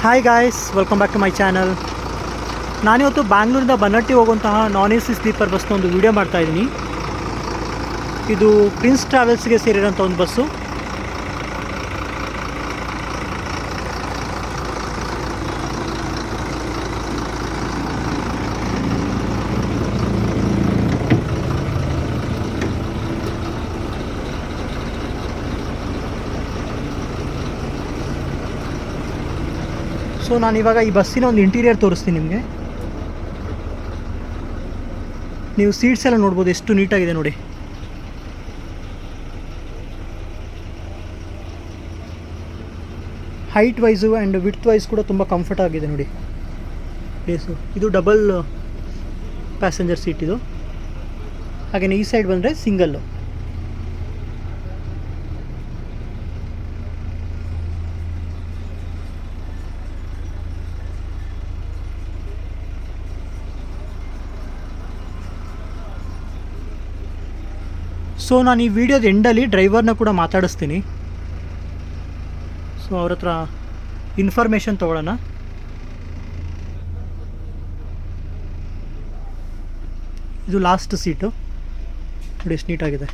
Hi guys, welcome back to my channel. ನಾನಿವತ್ತು ಬ್ಯಾಂಗ್ಳೂರಿಂದ ಬನ್ನಟ್ಟಿ ಹೋಗುವಂತಹ ನಾನ್ ಎ ಸಿ ಸ್ಲೀಪರ್ ಬಸ್ನ ಒಂದು ವಿಡಿಯೋ ಮಾಡ್ತಾಯಿದ್ದೀನಿ. ಇದು ಪ್ರಿನ್ಸ್ ಟ್ರಾವೆಲ್ಸ್ಗೆ ಸೇರಿರೋಂಥ ಒಂದು ಬಸ್ಸು. ಸೊ ನಾನಿವಾಗ ಈ ಬಸ್ಸಿನ ಒಂದು ಇಂಟೀರಿಯರ್ ತೋರಿಸ್ತೀನಿ ನಿಮಗೆ. ನೀವು ಸೀಟ್ಸ್ ಎಲ್ಲ ನೋಡ್ಬೋದು, ಎಷ್ಟು ನೀಟಾಗಿದೆ ನೋಡಿ. Height wise and width wise ಕೂಡ ತುಂಬ ಕಂಫರ್ಟ್ ಆಗಿದೆ ನೋಡಿ ಪ್ಲೇಸು. ಇದು ಡಬಲ್ ಪ್ಯಾಸೆಂಜರ್ ಸೀಟ್ ಇದು. ಹಾಗೆಯೇ ಈ ಸೈಡ್ ಬಂದರೆ ಸಿಂಗಲ್ಲು. ಸೊ ನಾನು ಈ ವಿಡಿಯೋದ ಎಂಡಲ್ಲಿ ಡ್ರೈವರ್ನ ಕೂಡ ಮಾತಾಡಿಸ್ತೀನಿ. ಸೊ ಅವ್ರ ಹತ್ರ ಇನ್ಫಾರ್ಮೇಷನ್ ತೊಗೊಳ್ಳೋಣ. ಇದು ಲಾಸ್ಟ್ ಸೀಟು ನೋಡಿ, ಎಷ್ಟು ನೀಟಾಗಿದೆ.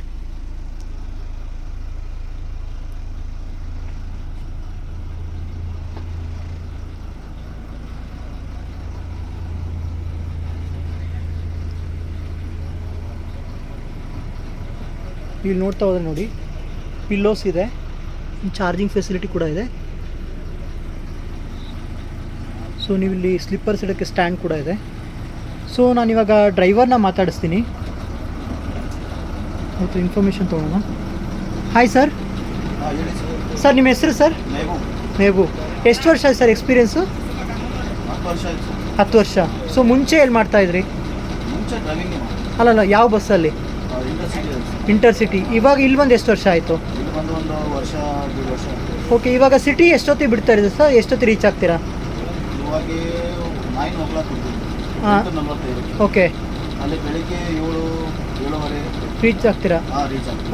ಇಲ್ಲಿ ನೋಡ್ತಾ ಹೋದರೆ ನೋಡಿ, ಪಿಲ್ಲೋಸ್ ಇದೆ, ಚಾರ್ಜಿಂಗ್ ಫೆಸಿಲಿಟಿ ಕೂಡ ಇದೆ. ಸೊ ನೀವು ಇಲ್ಲಿ ಸ್ಲಿಪ್ಪರ್ಸ್ ಇಡೋಕ್ಕೆ ಸ್ಟ್ಯಾಂಡ್ ಕೂಡ ಇದೆ. ಸೊ ನಾನಿವಾಗ ಡ್ರೈವರ್ನ ಮಾತಾಡಿಸ್ತೀನಿ, ಮತ್ತು ಇನ್ಫಾರ್ಮೇಷನ್ ತೊಗೊಳ್ಳೋಣ. Hi sir. ಸರ್ ನಿಮ್ಮ ಹೆಸರು ಸರ್? ಮೇಬು. ಎಷ್ಟು ವರ್ಷ ಆಯ್ತು ಸರ್ ಎಕ್ಸ್ಪೀರಿಯೆನ್ಸು? 10 ವರ್ಷ. ಸೊ ಮುಂಚೆ ಎಲ್ಲಿ ಮಾಡ್ತಾಯಿದ್ರಿ? ಅಲ್ಲಲ್ಲ, ಯಾವ ಬಸ್ಸಲ್ಲಿ? ಇಂಟರ್ಸಿಟಿ. ಇವಾಗ ಇಲ್ಲಿ ಬಂದು ಎಷ್ಟು ವರ್ಷ ಆಯಿತು? ಓಕೆ, ಇವಾಗ ಸಿಟಿ ಎಷ್ಟೊತ್ತಿಗೆ ಬಿಡ್ತಾ ಇದೆ ಸರ್? ಎಷ್ಟೊತ್ತಿಗೆ ರೀಚ್ ಆಗ್ತೀರಾ? ಹಾಂ, ಓಕೆ. ರೀಚ್ ಆಗ್ತೀರಾ?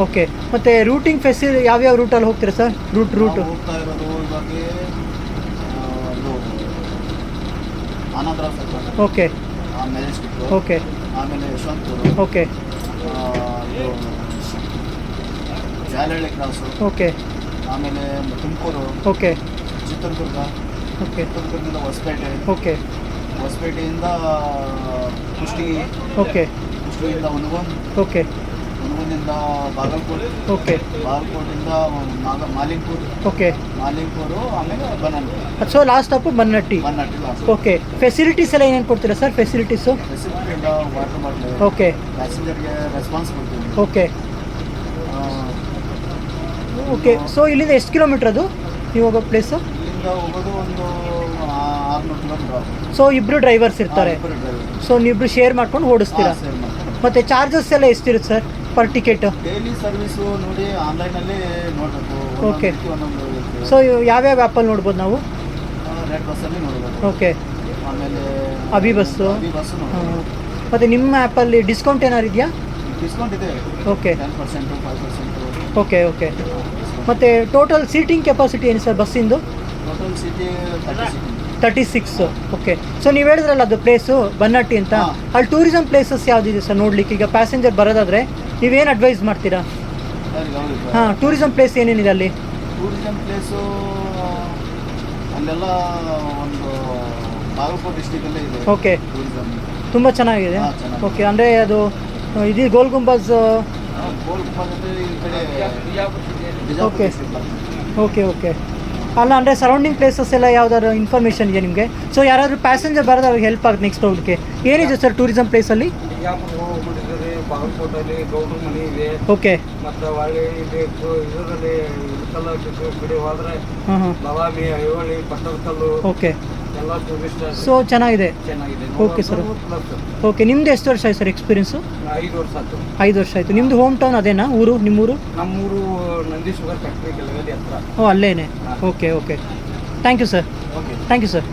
ಓಕೆ. ಮತ್ತು ರೂಟಿಂಗ್ ಫೆಸಿಲಿಟಿ ಯಾವ್ಯಾವ ರೂಟಲ್ಲಿ ಹೋಗ್ತೀರಾ sir? Route okay okay okay Jalahalli cross, okay. ಆಮೇಲೆ ತುಮಕೂರು, ಓಕೆ. ಚಿತ್ರದುರ್ಗ, ಓಕೆ. ಚಿತ್ರದುರ್ಗದಿಂದ ಹೊಸಪೇಟೆ, ಓಕೆ. ಹೊಸಪೇಟೆಯಿಂದ ಕುಷ್ಟಗಿ, ಓಕೆ. ಕುಷ್ಟಗಿಯಿಂದ ಹುನಗುಂದ, ಓಕೆ. ಹುನಗುಂದಿಂದ ಬಾಗಲಕೋಟೆ, ಓಕೆ. ಬಾಗಲಕೋಟೆಯಿಂದ ಮಾಲಿಂಗ್ಪುರ್, ಓಕೆ. ಮಾಲಿಂಗ್ಪುರು, ಆಮೇಲೆ Bannatti. So last stop Bannatti. Last. Okay. Facilities ಎಲ್ಲ ಏನೇನು ಕೊಡ್ತೀರಾ ಸರ್? ಫೆಸಿಲಿಟೀಸು? ಫೆಸಿಲಿಟಿಯಿಂದ ವಾಟರ್ ಬಾಟ್ಲ್, ಓಕೆ. ಪ್ಯಾಸೆಂಜರ್ಗೆ ರೆಸ್ಪಾನ್ಸ್ ಕೊಡ್ತೀವಿ. Okay okay. ಸೊ ಇಲ್ಲಿಂದ ಎಷ್ಟು ಕಿಲೋಮೀಟ್ರ್ ಅದು ನೀವು ಹೋಗೋ ಪ್ಲೇಸು? ಇಲ್ಲಿಂದ ಹೋಗೋದು ಒಂದು 600 ಕಿಲೋಮೀಟರ್. ಸೊ ಇಬ್ಬರು ಡ್ರೈವರ್ಸ್ ಇರ್ತಾರೆ. ಸೊ ನೀವಿಬ್ರು ಶೇರ್ ಮಾಡ್ಕೊಂಡು ಓಡಿಸ್ತೀರಾ? ಮತ್ತು ಚಾರ್ಜಸ್ ಎಲ್ಲ ಎಷ್ಟಿರುತ್ತೆ sir per ticket? Daily service ನೋಡಿ ಆನ್ಲೈನಲ್ಲಿ ನೋಡಬೇಕು. ಓಕೆ. ಸೊ ಯಾವ್ಯಾವ ಆ್ಯಪಲ್ಲಿ ನೋಡ್ಬೋದು ನಾವು? ರೆಡ್ ಬಸ್ಸಲ್ಲಿ ನೋಡ್ಬೋದು. ಓಕೆ. ಆಮೇಲೆ ಅಭಿ ಬಸ್ಸು. ಮತ್ತು ನಿಮ್ಮ ಆ್ಯಪಲ್ಲಿ ಡಿಸ್ಕೌಂಟ್ ಏನಾರು ಇದೆಯಾ? ಡಿಸ್ಕೌಂಟ್ ಇದೆ. ಓಕೆ. 10%, 5%. Okay okay. ಮತ್ತು ಟೋಟಲ್ ಸೀಟಿಂಗ್ ಕೆಪಾಸಿಟಿ ಏನು ಸರ್ ಬಸ್ಸಿಂದು? ಟೋಟಲ್ ಸೀಟಿ 36. ಓಕೆ. ಸೊ ನೀವು ಹೇಳಿದ್ರಲ್ಲ ಅದು ಪ್ಲೇಸು ಬನ್ನಟ್ಟಿ ಅಂತ, ಅಲ್ಲಿ ಟೂರಿಸಮ್ ಪ್ಲೇಸಸ್ ಯಾವುದಿದೆ ಸರ್ ನೋಡಲಿಕ್ಕೆ? ಈಗ ಪ್ಯಾಸೆಂಜರ್ ಬರೋದಾದರೆ ನೀವೇನು ಅಡ್ವೈಸ್ ಮಾಡ್ತೀರಾ? ಹಾಂ, ಟೂರಿಸಮ್ ಪ್ಲೇಸ್ ಏನೇನಿದೆ ಅಲ್ಲಿ? ಟೂರಿಸಮ್ ಪ್ಲೇಸು ಅಲ್ಲೆಲ್ಲ ಒಂದು ಬಾಗಲಕೋಟೆ ಡಿಸ್ಟಿಕಲ್ಲೇ ಇದೆ. ಓಕೆ. ಟೂರಿಸಮ್ ತುಂಬ ಚೆನ್ನಾಗಿದೆ. ಓಕೆ. ಅಂದರೆ ಅದು ಇದು ಗೋಲ್ ಗುಂಬಜ್. ಈ ಕಡೆ ಓಕೆ ಓಕೆ ಓಕೆ. ಅಲ್ಲ, ಅಂದರೆ ಸರೌಂಡಿಂಗ್ ಪ್ಲೇಸಸ್ ಎಲ್ಲ ಯಾವ್ದಾದ್ರು ಇನ್ಫಾರ್ಮೇಷನ್ ಇದೆ ನಿಮಗೆ? ಸೊ ಯಾರಾದರೂ ಪ್ಯಾಸೆಂಜರ್ ಬರೋದು ಅವ್ರಿಗೆ ಹೆಲ್ಪ್ ಆಗುತ್ತೆ ನೆಕ್ಸ್ಟ್ ಹೋಗಲಿಕ್ಕೆ. ಏನಿದೆ ಸರ್ ಟೂರಿಸಮ್ ಪ್ಲೇಸಲ್ಲಿ? ಬಾಗಲಕೋಟೆಯಲ್ಲಿ ಗೌಡ್ರ ಮನೆ ಇದೆ. ಓಕೆ. ಮತ್ತು ಒಳ್ಳೆ ಇದರಲ್ಲಿ ಕಡೆ ಹೋದರೆ ಬಾದಾಮಿ, ಐಹೊಳೆ, ಪಟ್ಟದಕಲ್ಲು. ಓಕೆ. ಎಲ್ಲ ಟೂರಿಸ್ಟ್. ಸೊ ಚೆನ್ನಾಗಿದೆ. Okay sir. ಓಕೆ. ನಿಮ್ದು ಎಷ್ಟು ವರ್ಷ ಆಯ್ತು ಸರ್ ಎಕ್ಸ್ಪೀರಿಯನ್ಸು? 5 ವರ್ಷ ಆಯ್ತು. 5 ವರ್ಷ ಆಯಿತು. ನಿಮ್ಮದು ಹೋಮ್ ಟೌನ್ ಅದೇನಾ ಊರು? ನಿಮ್ಮೂರು? ನಮ್ಮೂರು ನಂದಿ ಶುಗರ್ ಫ್ಯಾಕ್ಟ್ರಿ ಕೆಳಗಡೆ ಹತ್ರ. ಓ, ಅಲ್ಲೇನೆ. Okay okay. Thank you sir. Okay. Thank you sir.